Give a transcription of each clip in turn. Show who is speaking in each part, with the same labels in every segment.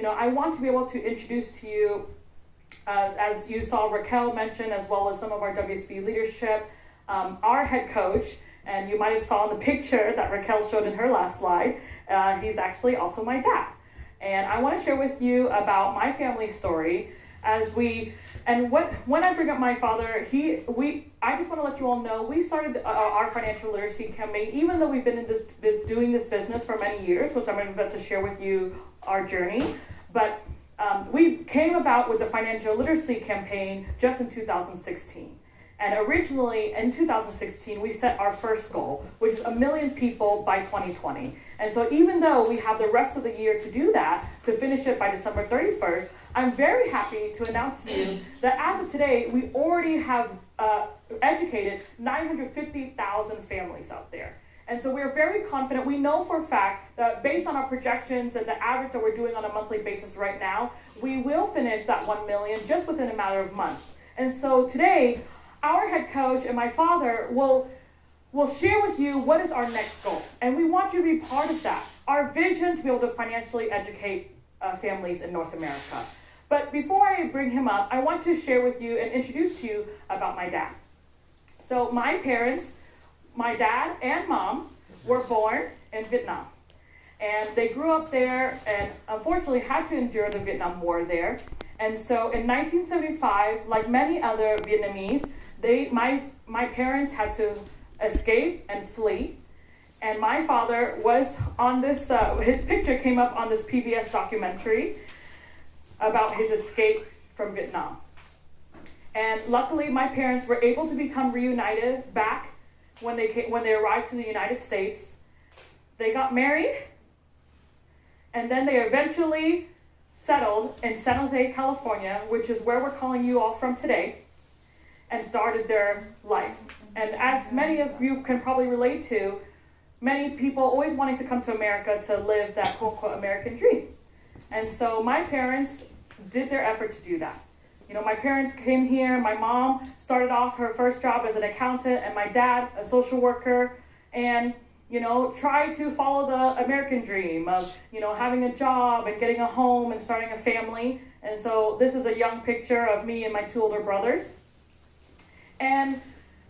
Speaker 1: I want to be able to introduce to you, as you saw Raquel mention, as well as some of our WSB leadership, our head coach, and you might have saw in the picture that Raquel showed in her last slide, he's actually also my dad. And I want to share with you about my family story when I bring up my father, I just want to let you all know, we started our financial literacy campaign, even though we've been doing this business for many years, which I'm about to share with you our journey. But we came about with the financial literacy campaign just in 2016. And originally in 2016, we set our first goal, which is 1 million people by 2020. And so even though we have the rest of the year to do that, to finish it by December 31st, I'm very happy to announce to you that as of today, we already have educated 950,000 families out there. And so we're very confident. We know for a fact that based on our projections and the average that we're doing on a monthly basis right now, we will finish that 1 million just within a matter of months. And so today, our head coach and my father will share with you what is our next goal. And we want you to be part of that. Our vision to be able to financially educate families in North America. But before I bring him up, I want to share with you and introduce to you about my dad. So my parents, my dad and mom, were born in Vietnam. And they grew up there and unfortunately had to endure the Vietnam War there. And so in 1975, like many other Vietnamese, my parents had to escape and flee. And my father was on this, his picture came up on this PBS documentary about his escape from Vietnam. And luckily, my parents were able to become reunited back when they arrived to the United States. They got married, and then they eventually settled in San Jose, California, which is where we're calling you all from today, and started their life. And as many of you can probably relate to, many people always wanting to come to America to live that quote-unquote American dream. And so my parents did their effort to do that. My parents came here. My mom started off her first job as an accountant, and my dad, a social worker, and tried to follow the American dream of, having a job and getting a home and starting a family. And so this is a young picture of me and my two older brothers. And,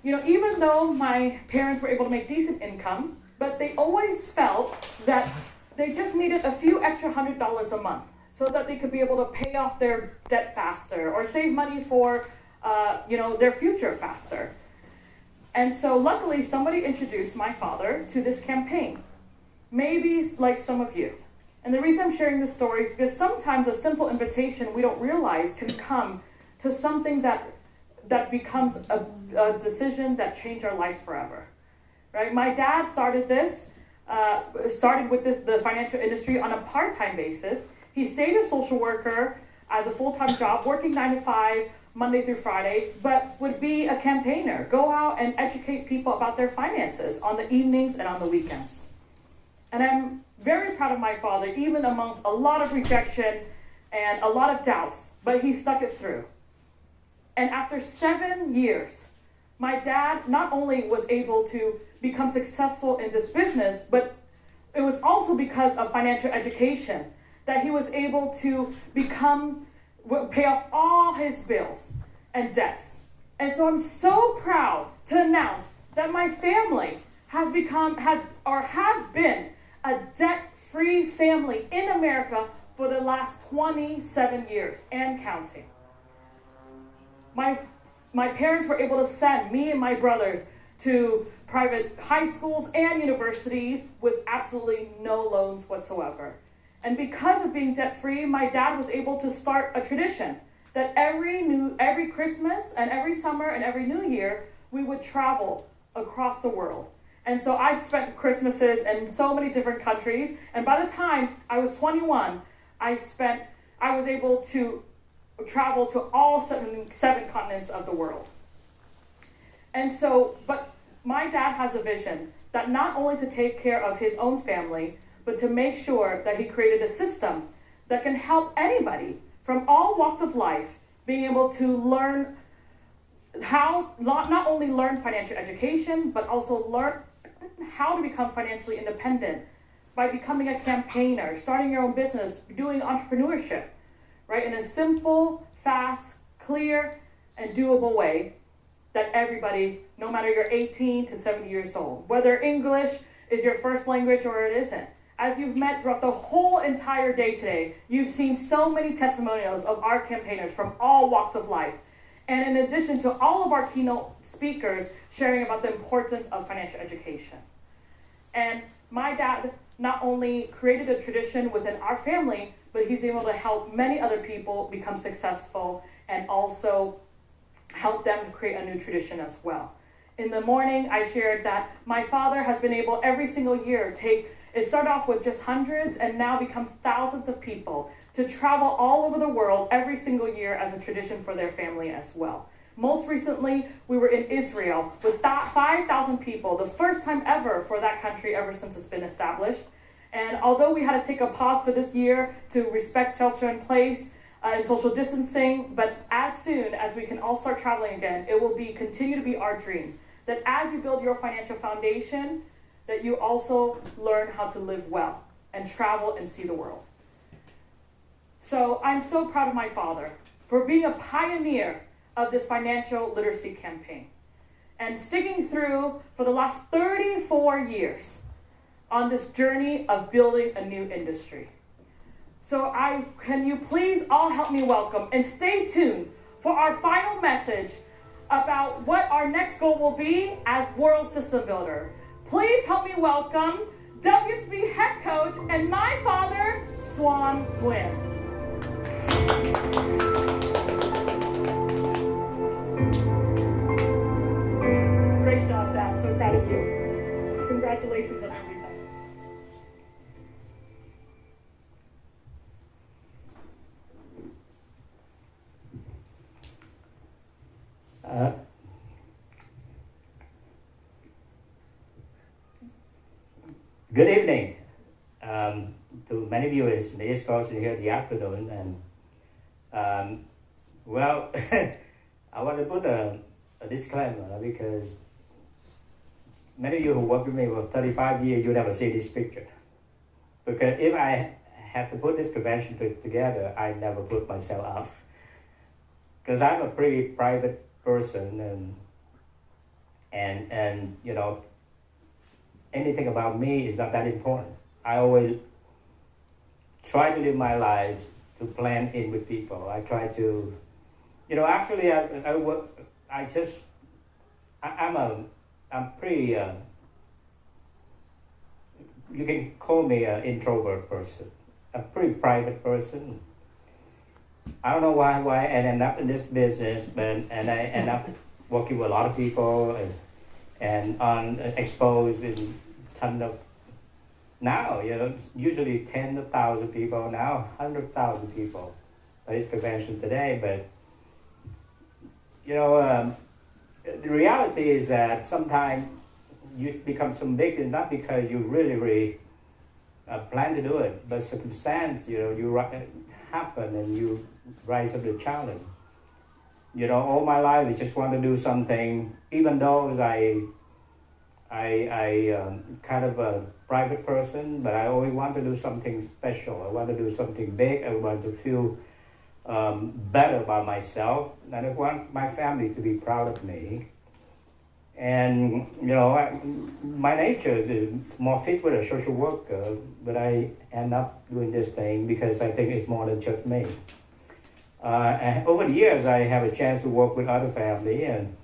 Speaker 1: even though my parents were able to make decent income, but they always felt that they just needed a few extra $100 a month so that they could be able to pay off their debt faster or save money for, their future faster. And so luckily, somebody introduced my father to this campaign, maybe like some of you. And the reason I'm sharing this story is because sometimes a simple invitation we don't realize can come to something that becomes a decision that changed our lives forever, right? My dad started with the financial industry on a part-time basis. He stayed a social worker as a full-time job, working 9 to 5, Monday through Friday, but would be a campaigner, go out and educate people about their finances on the evenings and on the weekends. And I'm very proud of my father, even amongst a lot of rejection and a lot of doubts, but he stuck it through. And after 7 years, my dad not only was able to become successful in this business, but it was also because of financial education that he was able to pay off all his bills and debts. And so I'm so proud to announce that my family has been a debt-free family in America for the last 27 years and counting. My parents were able to send me and my brothers to private high schools and universities with absolutely no loans whatsoever. And because of being debt-free, my dad was able to start a tradition that every Christmas and every summer and every New Year, we would travel across the world. And so I spent Christmases in so many different countries. And by the time I was 21, I was able to travel to all seven continents of the world. And so, but my dad has a vision that not only to take care of his own family, but to make sure that he created a system that can help anybody from all walks of life being able to learn how, not only learn financial education, but also learn how to become financially independent by becoming a campaigner, starting your own business, doing entrepreneurship, right? In a simple, fast, clear, and doable way that everybody, no matter you're 18 to 70 years old, whether English is your first language or it isn't, as you've met throughout the whole entire day today, you've seen so many testimonials of our campaigners from all walks of life. And in addition to all of our keynote speakers sharing about the importance of financial education. And my dad not only created a tradition within our family, but he's able to help many other people become successful and also help them to create a new tradition as well. In the morning, I shared that my father has been able every single year it started off with just hundreds and now becomes thousands of people to travel all over the world every single year as a tradition for their family as well. Most recently, we were in Israel with 5,000 people, the first time ever for that country ever since it's been established. And although we had to take a pause for this year to respect shelter in place and social distancing, but as soon as we can all start traveling again, it will continue to be our dream that as you build your financial foundation, that you also learn how to live well and travel and see the world. So I'm so proud of my father for being a pioneer of this financial literacy campaign and sticking through for the last 34 years on this journey of building a new industry. So can you please all help me welcome and stay tuned for our final message about what our next goal will be as World System Builder. Please help me welcome WSB head coach and my father, Xuan Nguyen. Great job, Dad. So proud of you. Congratulations on everything.
Speaker 2: Good evening to many viewers in the East Coast here in the afternoon. And well, I want to put a disclaimer because many of you who work with me for 35 years, you never see this picture. Because if I have to put this convention together, I never put myself up. Because I'm a pretty private person and you know, anything about me is not that important. I always try to live my life to blend in with people. I try to, you know, actually I'm pretty, you can call me an introvert person, a pretty private person. I don't know why I ended up in this business, and I end up working with a lot of people and exposed in ton of, now, you know, usually 10,000 people, now 100,000 people at this convention today. But, you know, the reality is that sometimes you become so big, and not because you really plan to do it, but circumstance, you know, you happen and you rise up to the challenge. You know, all my life I just want to do something, even though I kind of a private person, but I always want to do something special. I want to do something big. I want to feel better about myself, and I want my family to be proud of me. And, you know, my nature is more fit with a social worker, but I end up doing this thing because I think it's more than just me. And over the years, I have a chance to work with other family, and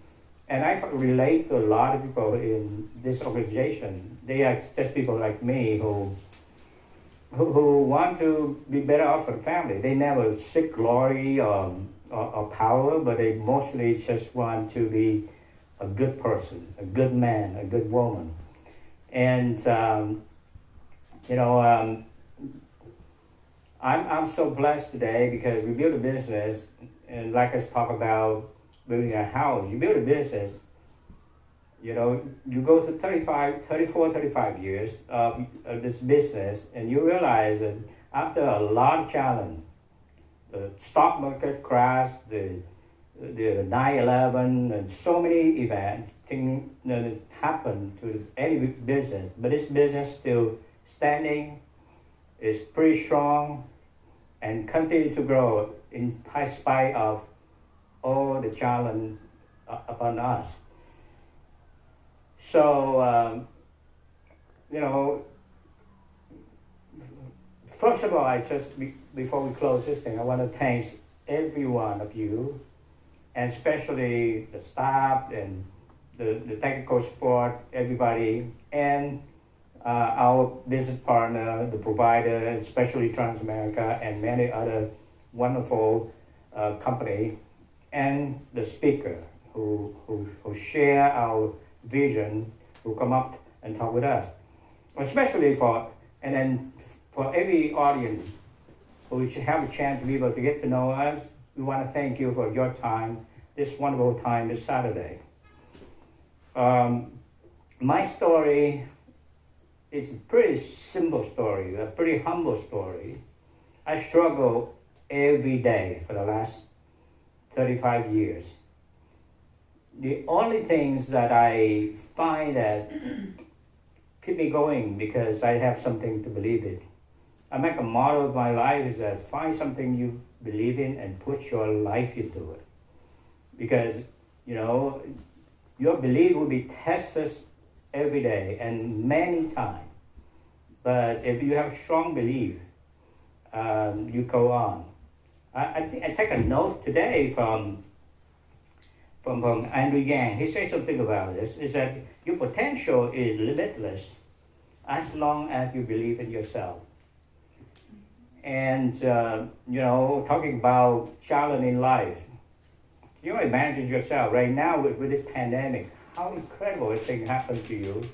Speaker 2: I relate to a lot of people in this organization. They are just people like me who want to be better off for the family. They never seek glory or power, but they mostly just want to be a good person, a good man, a good woman. And, you know, I'm so blessed today because we built a business, and like us talk about building a house, you build a business, you know, you go to 35 years of this business, and you realize that after a lot of challenge, the stock market crash, the 9/11, and so many events, things that happen to any business, but this business still standing, is pretty strong, and continue to grow in spite of all the challenge upon us. So, first of all, before we close this thing, I want to thank every one of you, and especially the staff and the technical support, everybody, and our business partner, the provider, especially Transamerica, and many other wonderful company, and the speaker who share our vision, who come up and talk with us, especially for every audience who have a chance to be able to get to know us. We want to thank you for your time, this wonderful time this Saturday. My story is a pretty simple story, a pretty humble story. I struggle every day for the last 35 years. The only things that I find that keep me going because I have something to believe in. I make a motto of my life is that find something you believe in and put your life into it. Because, your belief will be tested every day and many times. But if you have strong belief, you go on. I take a note today from Andrew Yang. He says something about this, is that your potential is limitless as long as you believe in yourself. And, talking about challenge in life, you imagine yourself right now with this pandemic, how incredible a thing happened to you.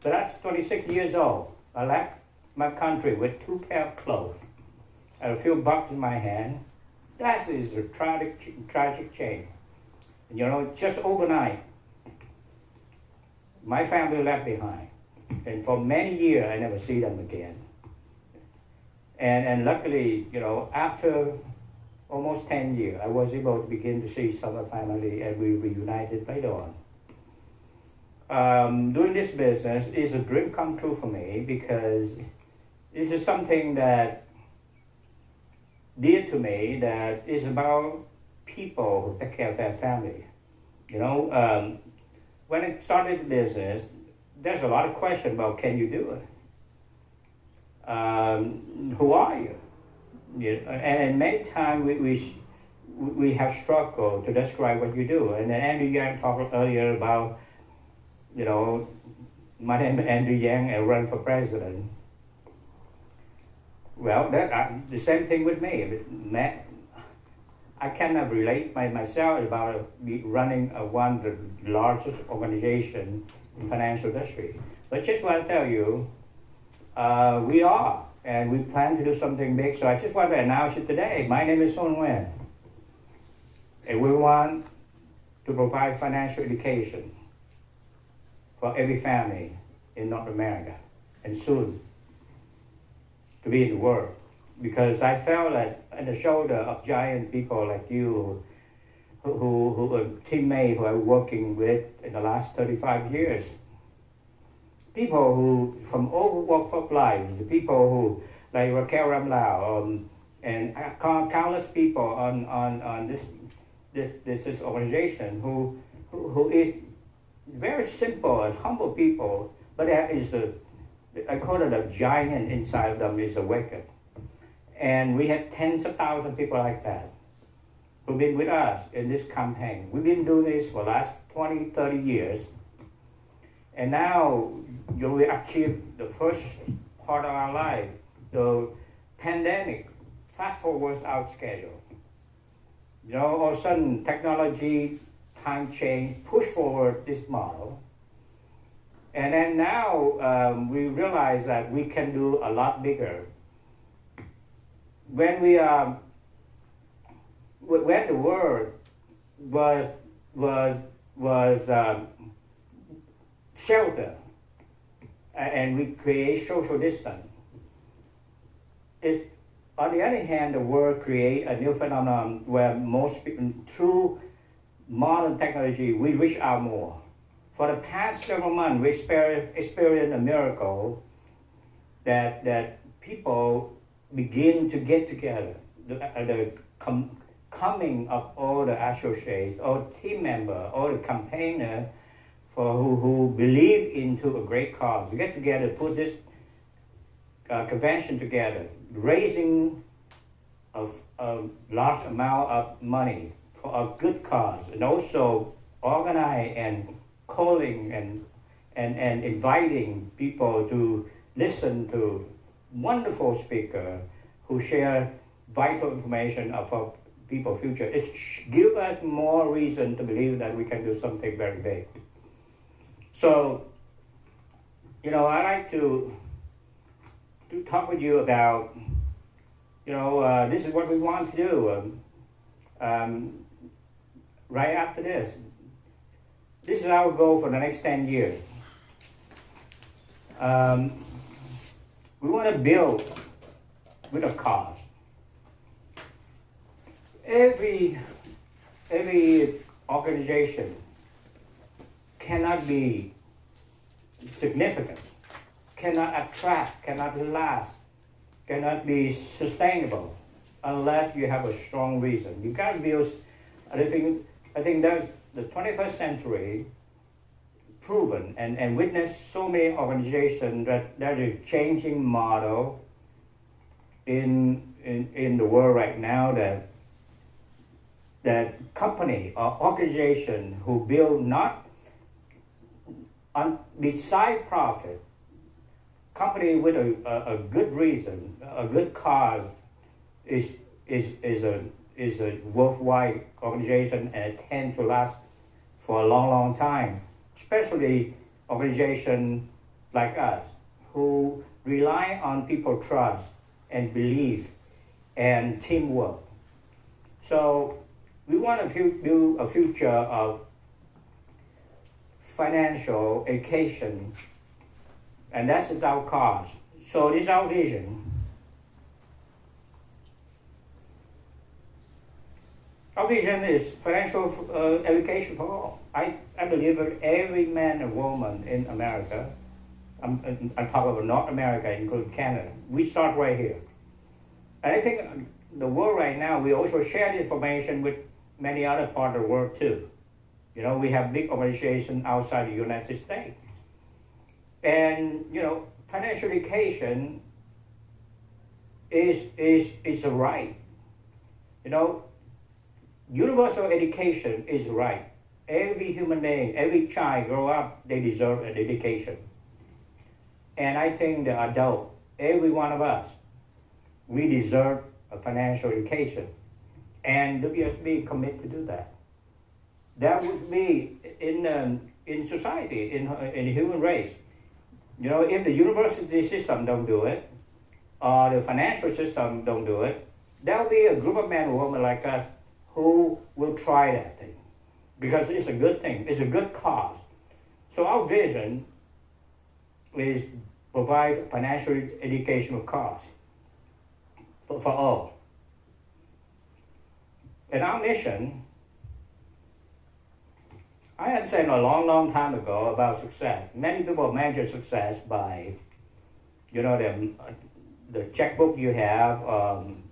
Speaker 2: But that's 26 years old. I left my country with 2 pair of clothes and a few bucks in my hand. That is a tragic change. Just overnight, my family left behind. And for many years, I never see them again. And luckily, after almost 10 years, I was able to begin to see some of the family, and we reunited later on. Doing this business is a dream come true for me because this is something that dear to me, that is about people who take care of their family. When I started the business, there's a lot of questions about, can you do it? Who are you? And many times we have struggled to describe what you do. And then Andrew Yang talked earlier about, my name is Andrew Yang, I run for president. Well, the same thing with me. I cannot relate myself about running one of the largest organization in financial industry. But just want to tell you, we are, and we plan to do something big. So I just want to announce it today. My name is Xuan Nguyen, and we want to provide financial education for every family in North America, and soon to be in the world. Because I felt that on the shoulder of giant people like you, who are teammates who I'm working with in the last 35 years, people who from all walks of life, the people who like Raquel Ramlau, and countless people on this organization who is very simple and humble people, but there is I call it a giant inside of them is awakened. And we have tens of thousands of people like that who've been with us in this campaign. We've been doing this for the last 20, 30 years. And now we achieved the first part of our life. The pandemic fast forwards our schedule. All of a sudden technology, time change, push forward this model. And then now we realize that we can do a lot bigger. When the world was shelter, and we create social distance, on the other hand, the world create a new phenomenon where most people, through modern technology, we reach out more. For the past several months, we experienced a miracle that people begin to get together. The coming of all the associates, all team member, all the campaigner for who believe into a great cause. Get together, put this convention together, raising a large amount of money for a good cause, and also organize and calling and inviting people to listen to wonderful speaker who share vital information about people's future. It gives us more reason to believe that we can do something very big. So, I like to talk with you about, this is what we want to do. Right after this is our goal for the next 10 years. We want to build with a cause. Every organization cannot be significant, cannot attract, cannot last, cannot be sustainable unless you have a strong reason. You got to build. I think that's the 21st century proven and witnessed so many organizations that there's a changing model in the world right now that company or organization who build not beside profit, company with a good reason, a good cause is a worthwhile organization, and it tends to last for a long time, especially organization like us who rely on people trust and belief and teamwork. So we want to build a future of financial education, and that's our cause. So this is our vision. Our vision is financial education for all. I believe that every man and woman in America, I'm talking about North America, including Canada, we start right here. And I think the world right now, we also share the information with many other parts of the world too. We have big organizations outside the United States. And, financial education is a right. Universal education is right. Every human being, every child grow up, they deserve an education. And I think the adult, every one of us, we deserve a financial education. And WSB commit to do that. That would be in society, in the human race. If the university system don't do it, or the financial system don't do it, there will be a group of men and women like us who will try that thing. Because it's a good thing, it's a good cause. So our vision is provide financial educational cause for all. And our mission, I had said a long time ago about success. Many people measure success by, the checkbook you have,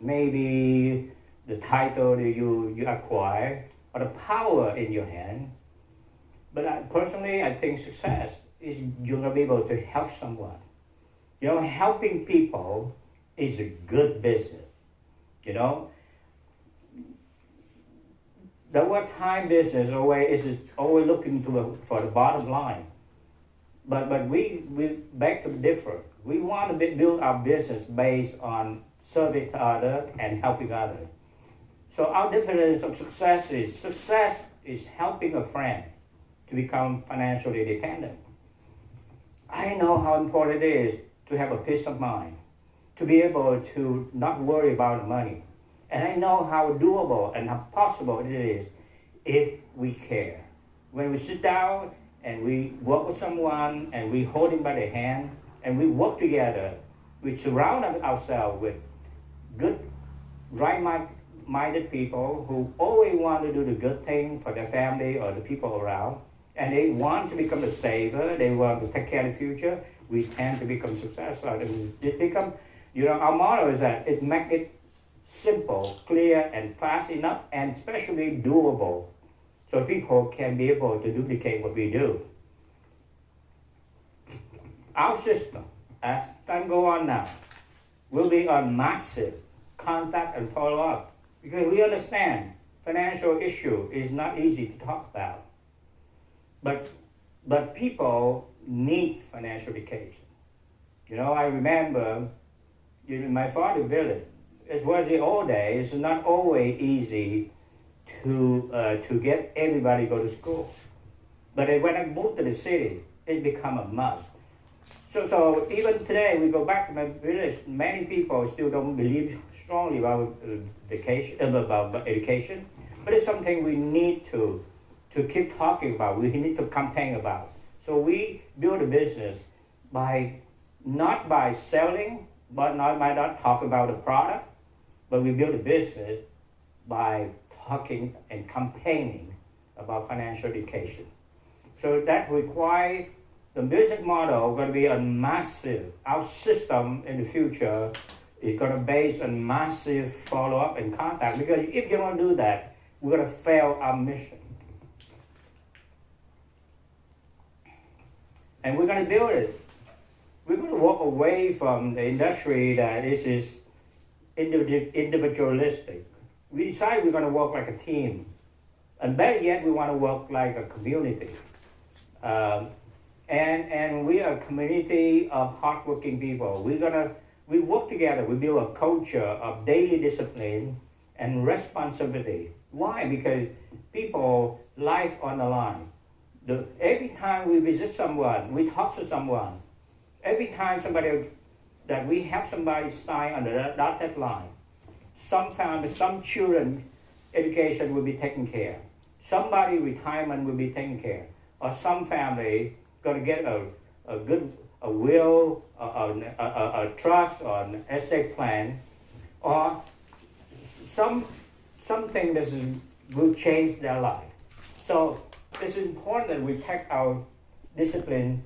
Speaker 2: maybe the title that you acquire, or the power in your hand. But personally, I think success is you're going to be able to help someone. Helping people is a good business. The wartime business is always looking for the bottom line. But we beg to differ. We want to build our business based on serving others and helping others. So our definition of success is helping a friend to become financially independent. I know how important it is to have a peace of mind, to be able to not worry about money. And I know how doable and how possible it is if we care. When we sit down and we work with someone and we hold him by the hand and we work together, we surround ourselves with good, right-minded people who always want to do the good thing for their family or the people around, and they want to become a saver, they want to take care of the future, we tend to become successful. It become, our motto is that it make it simple, clear, and fast enough, and especially doable, so people can be able to duplicate what we do. Our system, as time go on now, will be on massive contact and follow-up, because we understand financial issue is not easy to talk about. But people need financial education. I remember in my father's village, it was the old days, it's not always easy to get everybody to go to school. But when I moved to the city, it's become a must. So even today, we go back to my village, many people still don't believe strongly about education, but it's something we need to keep talking about, we need to campaign about. So we build a business not by selling, but not by not talking about the product, but we build a business by talking and campaigning about financial education. So that requires the business model going to be a massive, our system in the future is going to base on massive follow-up and contact, because if you don't do that, we're going to fail our mission. And we're going to build it. We're going to walk away from the industry that is individualistic. We decide we're going to work like a team. And better yet, we want to work like a community. And we are a community of hardworking people. We work together. We build a culture of daily discipline and responsibility. Why? Because people, life on the line. Every time we visit someone, we talk to someone, every time that we help somebody sign on the dotted line, some children education will be taken care, somebody retirement will be taken care, or some family going to get a will, a trust, or an estate plan, or something that will change their life. So it's important that we take our discipline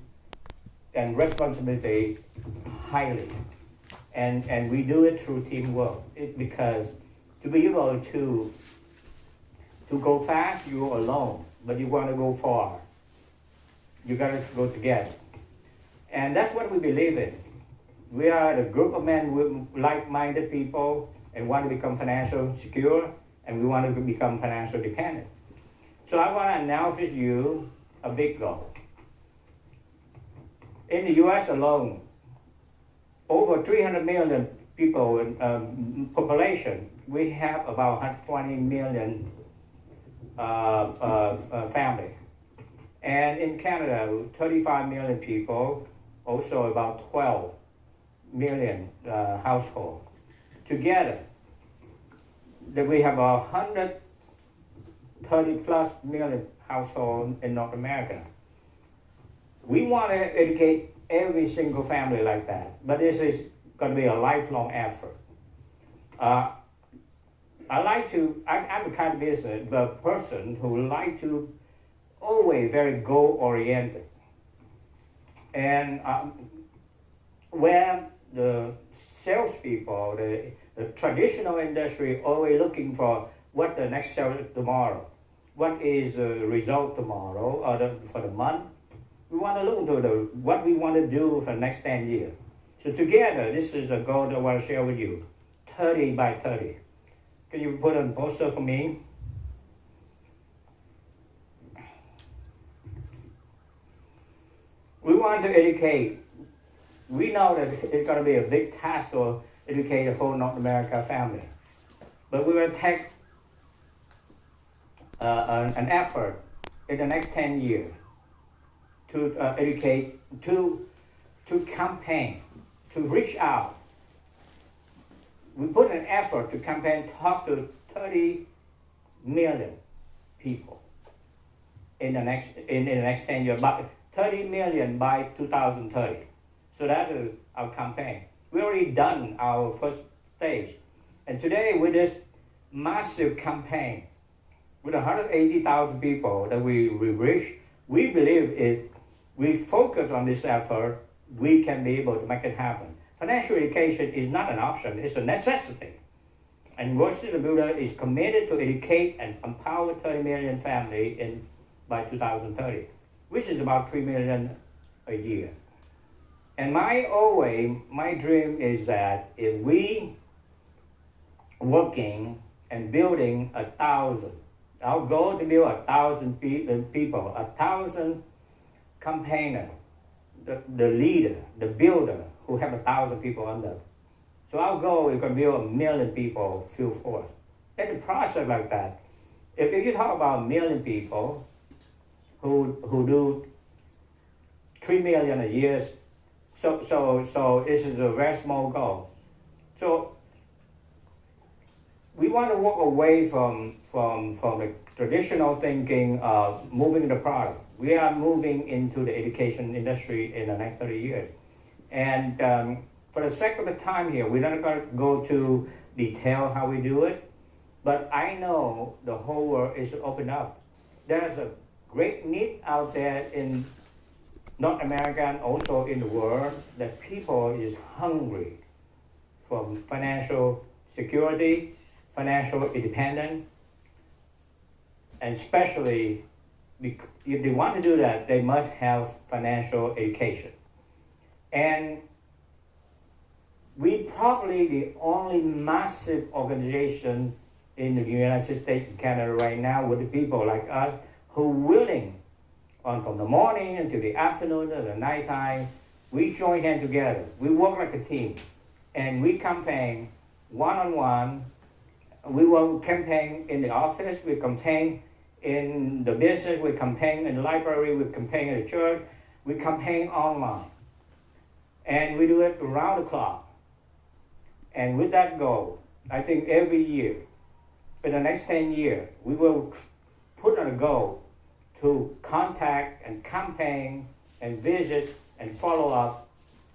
Speaker 2: and responsibility highly, and we do it through teamwork. Because to be able to go fast, you're alone, but you want to go far, you got to go together. And that's what we believe in. We are a group of men with like-minded people and want to become financially secure, and we want to become financially dependent. So I want to announce to you a big goal. In the U.S. alone, over 300 million people in population, we have about 120 million family. And in Canada, 35 million people, also about 12 million households. Together, that we have 130 plus million households in North America. We want to educate every single family like that, but this is going to be a lifelong effort. I'm the kind of business person who like to always very goal-oriented. And where the salespeople, the traditional industry always looking for what the next sale tomorrow, what is the result tomorrow or for the month. We want to look into what we want to do for the next 10 years. So together, this is a goal that I want to share with you, 30 by 30. Can you put a poster for me? We want to educate. We know that it's going to be a big task to educate the whole North America family. But we're going to take an effort in the next 10 years to educate, to campaign, to reach out. We put an effort to campaign, talk to 30 million people in the next 10 years, but 30 million by 2030. So that is our campaign. We already done our first stage. And today with this massive campaign, with 180,000 people that we reach, we believe we focus on this effort, we can be able to make it happen. Financial education is not an option, it's a necessity. And World Citizen Builder is committed to educate and empower 30 million families by 2030, which is about 3 million a year. And my dream is that if we working and building 1,000, our goal to build 1,000 people, 1,000 campaigner, the leader, the builder who have 1,000 people under. So our goal is to build 1 million people field force. In the process like that, if you talk about 1 million people who do 3 million a year, so this is a very small goal. So we want to walk away from the traditional thinking of moving the product. We are moving into the education industry in the next 30 years. And for the sake of the time here, we're not going to go to detail how we do it, but I know the whole world is open up. There's a great need out there in North America and also in the world that people is hungry for financial security, financial independence, and especially if they want to do that, they must have financial education. And we probably the only massive organization in the United States and Canada right now with the people like us who willing from the morning until the afternoon or the nighttime, we join hands together. We work like a team, and we campaign one-on-one. We will campaign in the office, we campaign in the business, we campaign in the library, we campaign in the church, we campaign online. And we do it around the clock. And with that goal, I think every year, for the next 10 years, we will put on a goal to contact and campaign and visit and follow up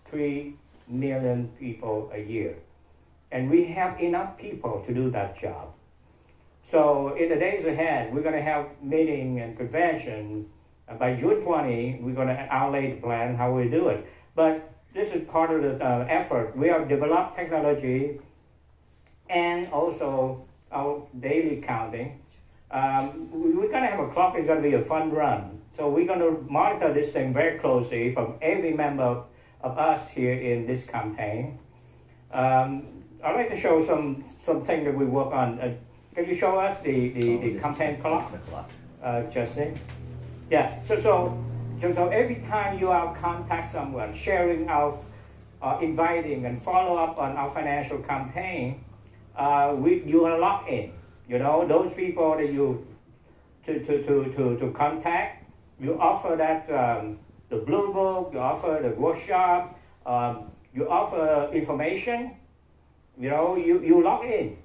Speaker 2: 3 million people a year. And we have enough people to do that job. So in the days ahead, we're going to have meeting and convention. By June 20, we're going to outlay the plan how we do it. But this is part of the effort. We have developed technology and also our daily counting. We're going to have a clock. It's going to be a fun run. So we're going to monitor this thing very closely from every member of us here in this campaign. I'd like to show something that we work on. Can you show us the campaign clock, Justin? Yeah. So every time you are contact someone, sharing our, inviting and follow up on our financial campaign, you are locked in. You know, those people that you to contact, you offer that the blue book, you offer the workshop, you offer information. You know, you log in.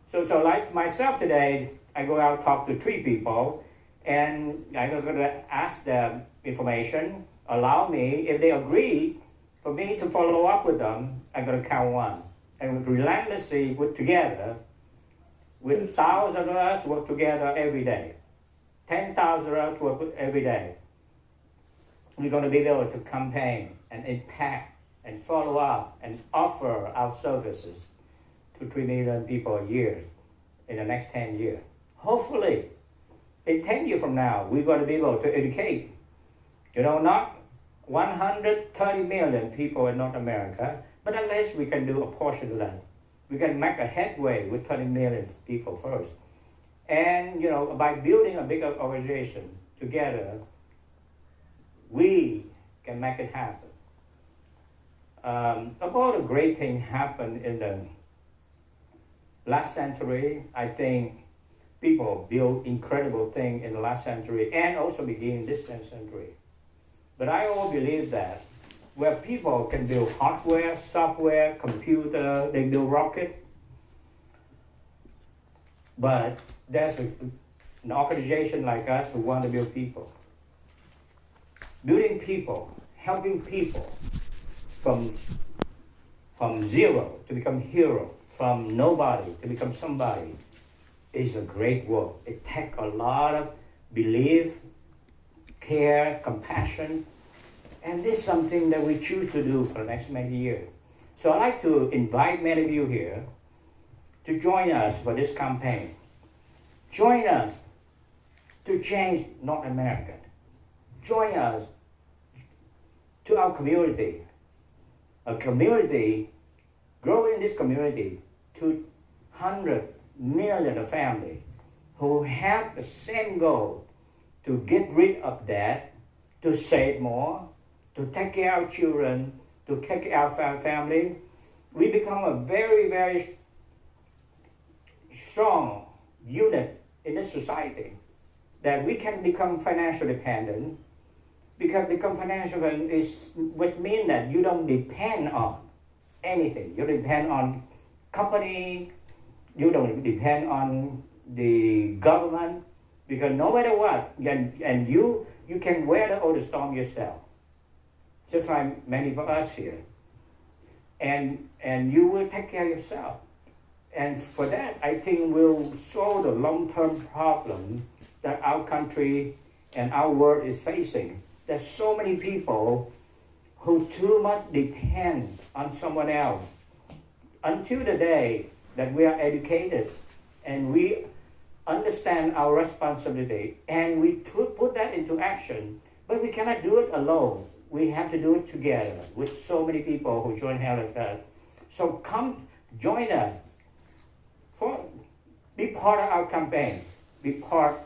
Speaker 2: So like myself today, I go out talk to 3 people, and I'm going to ask them information. Allow me, if they agree, for me to follow up with them. I'm going to count 1, and relentlessly work together. With 1,000 of us work together every day. 10,000 of us work every day. We're going to be able to campaign and impact and follow up and offer our services to 3 million people a year in the next 10 years. Hopefully, in 10 years from now, we're going to be able to educate, not 130 million people in North America, but at least we can do a portion of that. We can make a headway with 30 million people first. And, by building a bigger organization together, we can make it happen. About a great thing happened in the last century. I think people built incredible things in the last century and also beginning this century. But I always believe that where people can build hardware, software, computer, they build rocket. But there's an organization like us who want to build people. Building people, helping people from zero to become hero, from nobody to become somebody is a great work. It takes a lot of belief, care, compassion, And this is something that we choose to do for the next many years. So I'd like to invite many of you here to join us for this campaign. Join us to change North America. Join us to our community. A community, growing this community to 100 million families who have the same goal to get rid of debt, to save more, to take care of our children, to take care of our family. We become a very, very strong unit in this society that we can become financially dependent. Because become financial dependent is which means that you don't depend on anything. You depend on company, you don't depend on the government, because no matter what, and you can weather all the storm yourself, just like many of us here. And you will take care of yourself. And for that, I think will solve the long-term problem that our country and our world is facing. There's so many people who too much depend on someone else until the day that we are educated and we understand our responsibility and we put that into action. But we cannot do it alone. We have to do it together with so many people who join hands like that. So come join us. Be part of our campaign. Be part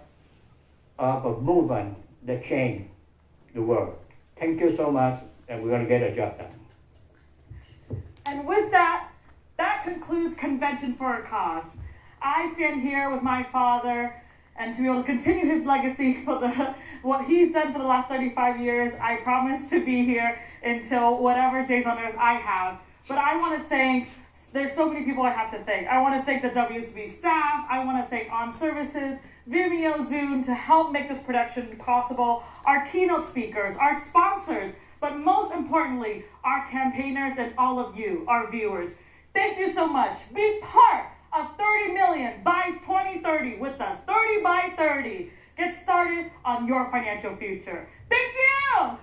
Speaker 2: of a movement that change the world. Thank you so much, and we're going to get a job done.
Speaker 1: And with that, that concludes Convention for a Cause. I stand here with my father, and to be able to continue his legacy for what he's done for the last 35 years, I promise to be here until whatever days on earth I have. But I want to thank, there's so many people I have to thank. I want to thank the WSB staff. I want to thank On Services, Vimeo, Zoom to help make this production possible, our keynote speakers, our sponsors, but most importantly, our campaigners and all of you, our viewers. Thank you so much. Be part of 30 million by 2030 with us. 30 by 30. Get started on your financial future. Thank you!